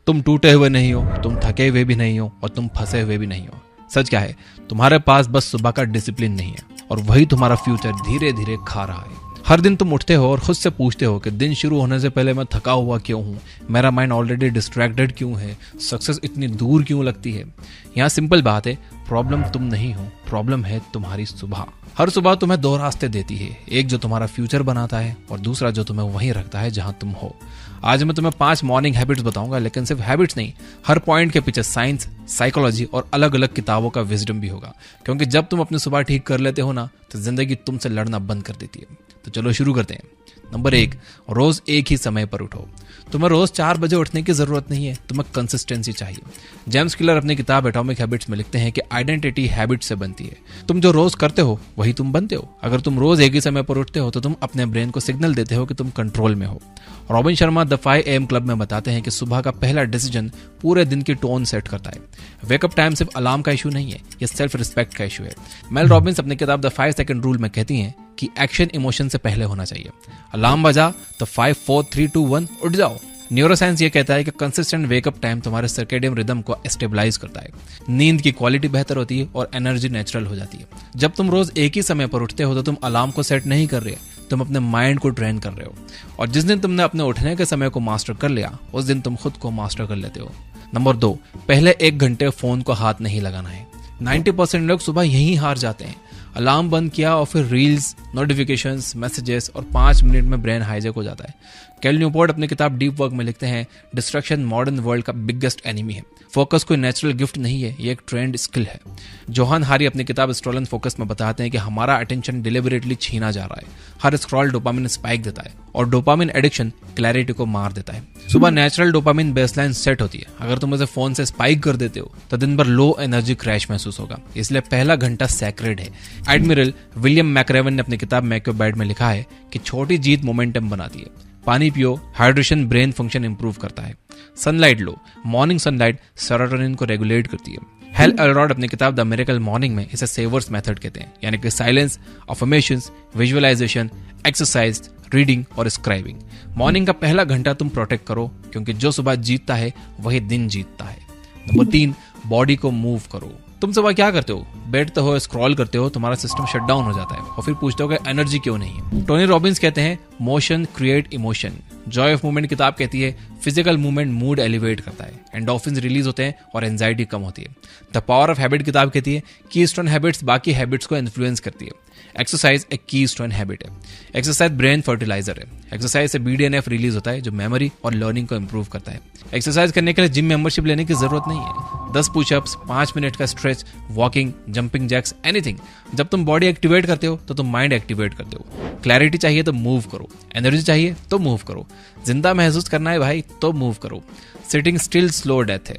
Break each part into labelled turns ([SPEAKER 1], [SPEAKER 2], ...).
[SPEAKER 1] तुम टूटे हुए नहीं हो, तुम थके हुए भी नहीं हो और तुम फंसे हुए भी नहीं हो। सच क्या है, तुम्हारे पास बस सुबह का डिसिप्लिन नहीं है और वही तुम्हारा फ्यूचर धीरे धीरे खा रहा है। हर दिन तुम उठते हो और खुद से पूछते हो कि दिन शुरू होने से पहले मैं थका हुआ क्यों हूँ, मेरा माइंड ऑलरेडी डिस्ट्रैक्टेड क्यों है, सक्सेस इतनी दूर क्यों लगती है। यहाँ सिंपल बात है, प्रॉब्लम तुम नहीं हो, प्रॉब्लम है तुम्हारी सुबह। हर सुबह तुम्हें दो रास्ते देती है, एक जो तुम्हारा फ्यूचर बनाता है और दूसरा जो तुम्हें वहीं रखता है जहां तुम हो। आज मैं तुम्हें 5 मॉर्निंग हैबिट्स बताऊंगा, लेकिन सिर्फ हैबिट्स नहीं, हर पॉइंट के पीछे साइंस, साइकोलॉजी और अलग अलग किताबों का विजडम भी होगा। क्योंकि जब तुम अपनी सुबह ठीक कर लेते हो ना, तो जिंदगी तुमसे लड़ना बंद कर देती है। तो चलो शुरू करते हैं। नंबर 1, रोज एक ही समय पर उठो। तुम्हें रोज 4 बजे उठने की जरूरत नहीं है, तुम्हें कंसिस्टेंसी चाहिए। जेम्स क्लियर अपनी किताब एटॉमिक हैबिट्स में लिखते हैं कि आइडेंटिटी हैबिट से बनती है। तुम जो रोज करते हो वही तुम बनते हो। अगर तुम रोज एक ही समय पर उठते हो तो तुम अपने ब्रेन को सिग्नल देते हो कि तुम कंट्रोल में हो। Robin Sharma the 5 AM club में बताते हैं कि सुबह का पहला डिसीजन पूरे दिन की टोन सेट करता है। वेकअप टाइम सिर्फ अलार्म का इशू नहीं है, यह सेल्फ रिस्पेक्ट का इशू है। मेल रॉबिन्स अपनी किताब द 5 सेकंड रूल में कहती हैं कि एक्शन इमोशन से पहले होना चाहिए। अलार्म बजा तो 5 4 3 2 1 उठ जाओ। न्यूरोसाइंस ये कहता है कि कंसिस्टेंट वेकअप टाइम तुम्हारे सर्केडियन रिदम को स्टेबलाइज करता है। नींद की क्वालिटी बेहतर होती है और एनर्जी नेचुरल हो जाती है। जब तुम रोज एक ही समय पर उठते हो तो तुम अलार्म को सेट नहीं कर रहे, तुम अपने माइंड को ट्रेन कर रहे हो। और जिस दिन तुमने अपने उठने के समय को मास्टर कर लिया, उस दिन तुम खुद को मास्टर कर लेते हो। नंबर 2, पहले 1 घंटे फोन को हाथ नहीं लगाना है। 90% लोग सुबह यहीं हार जाते हैं। अलार्म बंद किया और फिर रील्स, नोटिफिकेशंस, मैसेजेस और 5 मिनट में ब्रेन हाईजैक हो जाता है। कैल न्यूपोर्ट अपनी किताब डीप वर्क में लिखते हैं, डिस्ट्रैक्शन मॉडर्न वर्ल्ड का बिगेस्ट एनिमी है। फोकस कोई नेचुरल गिफ्ट नहीं है, ये एक ट्रेंड स्किल है। जोहान हारी अपनी किताब स्टोलन फोकस में बताते हैं कि हमारा अटेंशन डिलिबरेटली छीना जा रहा है। हर स्क्रॉल डोपामिन स्पाइक देता है और डोपामिन एडिक्शन क्लैरिटी को मार देता है। सुबह नेचुरल डोपामिन बेसलाइन सेट होती है। अगर तुम उसे फोन से स्पाइक कर देते हो तो दिन भर लो एनर्जी क्रैश महसूस होगा। इसलिए पहला घंटा सैक्रेड है। एडमिरल विलियम मैकरेवन ने अपनी किताब मैक्योबाइट में लिखा है कि छोटी जीत मोमेंटम बनाती है। पानी पियो, हाइड्रेशन ब्रेन फंक्शन इंप्रूव करता है। सनलाइट लो, मॉर्निंग सनलाइट सेरोटोनिन को रेगुलेट करती है। हेल एलरॉड अपनी किताब द मिरेकल मॉर्निंग में इसे सेवर्स मेथड कहते हैं, यानी कि silence, affirmations, visualisation, exercise, reading और स्क्राइबिंग। मॉर्निंग का पहला घंटा तुम प्रोटेक्ट करो, क्योंकि जो सुबह जीतता है वही दिन जीतता है। नंबर 3, बॉडी को मूव करो। तुम सुबह क्या करते हो? बैठते हो, स्क्रॉल करते हो, तुम्हारा सिस्टम शट डाउन हो जाता है और फिर पूछते हो कि एनर्जी क्यों नहीं है। टोनी रॉबिन्स कहते हैं, motion create emotion. Joy of movement किताब कहती है, फिजिकल मूवमेंट मूड एलिवेट करता है, एंडोर्फिन्स रिलीज होते हैं और एंजाइटी कम होती है। द पावर ऑफ हैबिट किताब कहती है, कीस्टोन हैबिट्स बाकी हैबिट्स को इन्फ्लुएंस करती है। एक्सरसाइज एक कीस्टोन हैबिट है। एक्सरसाइज ब्रेन फर्टिलाइजर है। एक्सरसाइज से BDNF रिलीज होता है जो मेमोरी और लर्निंग को इंप्रूव करता है। एक्सरसाइज करने के लिए जिम मेंबरशिप लेने की जरूरत नहीं है। 10 पुशअप्स, 5 मिनट का stretch, walking, jumping jacks, anything. जब तुम बॉडी एक्टिवेट करते हो तो तुम माइंड एक्टिवेट करते हो। क्लैरिटी चाहिए तो मूव करो, एनर्जी चाहिए तो मूव करो, जिंदा महसूस करना है भाई तो मूव करो। सिटिंग स्टिल स्लो डेथ है।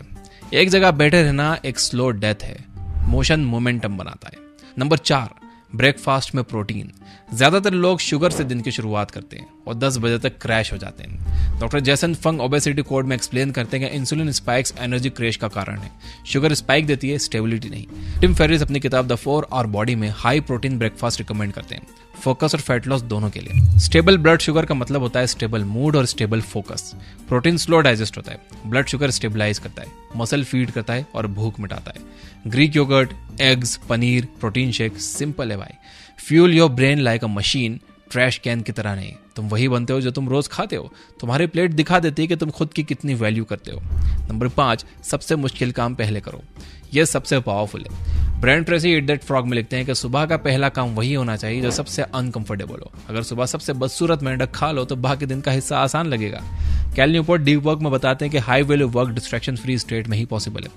[SPEAKER 1] एक जगह बैठे रहना एक स्लो डेथ है। मोशन मोमेंटम बनाता है। नंबर 4, ब्रेकफास्ट में प्रोटीन। ज्यादातर लोग शुगर से दिन की शुरुआत करते हैं और 10 बजे तक क्रैश हो जाते हैं। डॉक्टर जैसन फंग ओबेसिटी कोड में एक्सप्लेन करते हैं कि इंसुलिन स्पाइक्स एनर्जी क्रैश का कारण है। शुगर स्पाइक देती है, स्टेबिलिटी नहीं। टिम फेरिस अपनी किताब द 4 Hour बॉडी में हाई प्रोटीन ब्रेकफास्ट रिकमेंड करते हैं, फोकस और फैट लॉस दोनों के लिए। स्टेबल ब्लड शुगर का मतलब होता है स्टेबल मूड और stable focus. Protein slow digest होता है, ब्लड शुगर स्टेबलाइज करता है, मसल फीड करता है और भूख मिटाता है। Greek yoghurt, eggs, paneer, protein shake, simple है भाई। Fuel your brain like a machine, trash can की तरह नहीं। तुम वही बनते हो जो तुम रोज खाते हो। तुम्हारी प्लेट दिखा देती है कि तुम खुद की कितनी वैल्यू करते हो। नंबर 5, सबसे मुश्किल काम पहले करो। यह सबसे पावरफुल है। Brian Tracy Eat That Frog में लिखते हैं कि सुबह का पहला काम वही होना चाहिए जो सबसे अनकंफर्टेबल हो। अगर सुबह सबसे बदसूरत मेंढक खा लो तो बाकी दिन का हिस्सा आसान लगेगा। कैल न्यूपोर्ट डीप वर्क में बताते हैं कि high value work distraction free state में ही पॉसिबल है।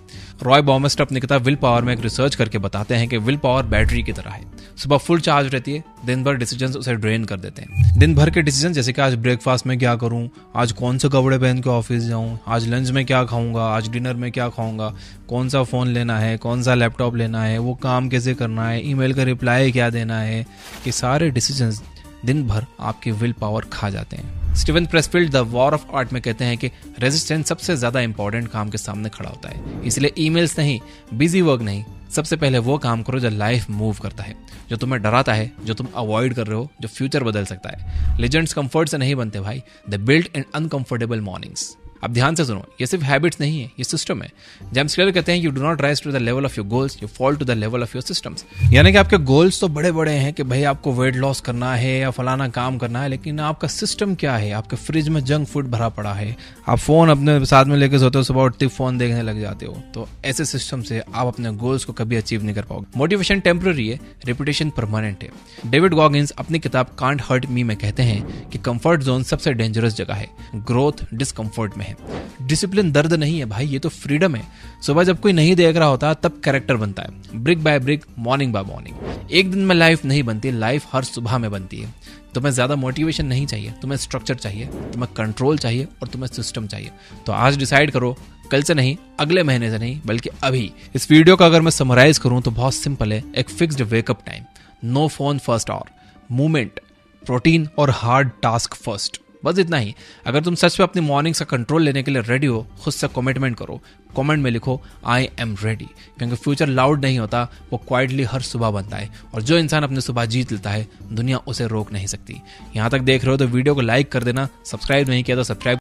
[SPEAKER 1] रॉय बॉमेस्टर अपनी किताब विल पावर में एक रिसर्च करके बताते हैं कि विल पावर बैटरी की तरह है। सुबह फुल चार्ज रहती है, दिन भर डिसीजंस उसे ड्रेन कर देते हैं। दिन भर के डिसीजन जैसे कि आज ब्रेकफास्ट में क्या करूं, आज कौन से कपड़े पहन के ऑफिस जाऊं, आज लंच में क्या खाऊंगा, आज डिनर में क्या खाऊंगा, कौन सा फोन लेना है, कौन सा लैपटॉप लेना है, वो काम कैसे करना है, ईमेल का रिप्लाई क्या देना है, ये सारे डिसीजंस दिन भर आपकी विल पावर खा जाते हैं। Steven Pressfield the War of Art में कहते हैं कि रेजिस्टेंस सबसे ज्यादा इंपॉर्टेंट काम के सामने खड़ा होता है। इसलिए ईमेल्स नहीं, बिजी वर्क नहीं, सबसे पहले वो काम करो जो लाइफ मूव करता है, जो तुम्हें डराता है, जो तुम अवॉइड कर रहे हो, जो फ्यूचर बदल सकता है। लेजेंड्स कंफर्ट से नहीं बनते भाई, they build in uncomfortable mornings. अब ध्यान से सुनो, ये सिर्फ हैबिट्स नहीं है, ये सिस्टम है। जेम्स क्लियर कहते हैं, you do not rise to the level of your goals, you fall to the level of your systems. यानी कि आपके गोल्स तो बड़े बड़े हैं कि भाई आपको वेट लॉस करना है या फलाना काम करना है, लेकिन आपका सिस्टम क्या है? आपके फ्रिज में जंक फूड भरा पड़ा है, आप फोन अपने साथ में लेके सोते हो, सुबह उठते फोन देखने लग जाते हो, तो ऐसे सिस्टम से आप अपने गोल्स को कभी अचीव नहीं कर पाओगे। मोटिवेशन टेम्पररी है, रेपुटेशन परमानेंट है। डेविड गॉगिंस अपनी किताब कांट हर्ट मी में कहते हैं कि कंफर्ट जोन सबसे डेंजरस जगह है, ग्रोथ डिस्कंफर्ट में है। डिसिप्लिन दर्द नहीं है भाई, ये तो फ्रीडम है। सुबह जब कोई नहीं देख रहा होता तब कैरेक्टर बनता है, brick by brick, morning by morning. एक दिन में लाइफ नहीं बनती, लाइफ हर सुबह में बनती है। तुम्हें ज्यादा मोटिवेशन नहीं चाहिए, तुम्हें स्ट्रक्चर चाहिए, तुम्हें कंट्रोल चाहिए और तुम्हें सिस्टम चाहिए। तो आज डिसाइड करो, कल से नहीं, अगले महीने से नहीं, बल्कि अभी। इस वीडियो का अगर मैं समराइज करूं तो बहुत सिंपल है। एक fixed wake up time, no phone first hour, movement, protein और हार्ड टास्क फर्स्ट, बस इतना ही। अगर तुम सच में अपनी मॉर्निंग्स का कंट्रोल लेने के लिए रेडी हो, खुद से कमिटमेंट करो। कमेंट में लिखो आई एम रेडी, क्योंकि फ्यूचर लाउड नहीं होता, वो क्वाइटली हर सुबह बनता है। और जो इंसान अपनी सुबह जीत लेता है, दुनिया उसे रोक नहीं सकती। यहां तक देख रहे हो तो वीडियो को लाइक कर देना, सब्सक्राइब नहीं किया तो सब्सक्राइब